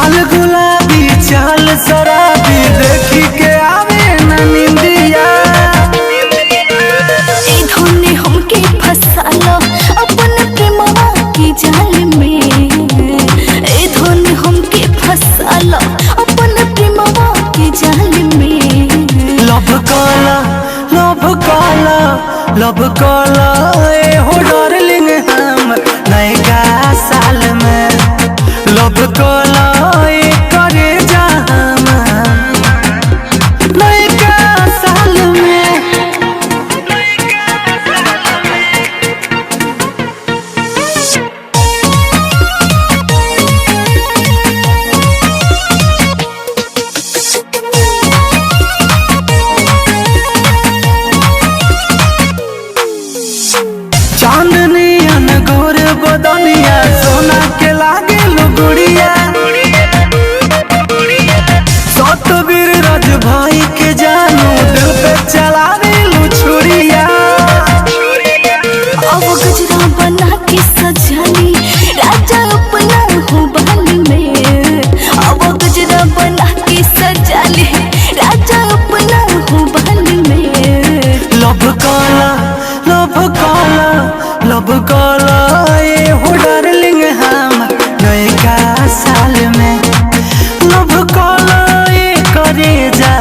गाल गुलाबी चाल शराबी देखी के आवे न निंदिया। ए धोने हमके फसालो अपन प्रेमवा की जाल में। ए धोने हमके फसालो अपन प्रेमवा की जाल में। लव काला लव काला लव काला ए हो डार्लिंग हम नयका साल में। लव काला ए करे जा हम नयका साल में। चांदनी अनगोर बदनिया सोना के लागे लुगुड़िया। सतबीर राज भाई के जानू दिल पे चला लू छुरिया। अब गजरा बना के सजाली राजा अपना हो बाल में। अब गजरा बना के सजाली राजा अपना हो बाल में। लव काला लव काला लव काला ए हो डार्लिंग हम नयका साल में। लव काला ए करे जा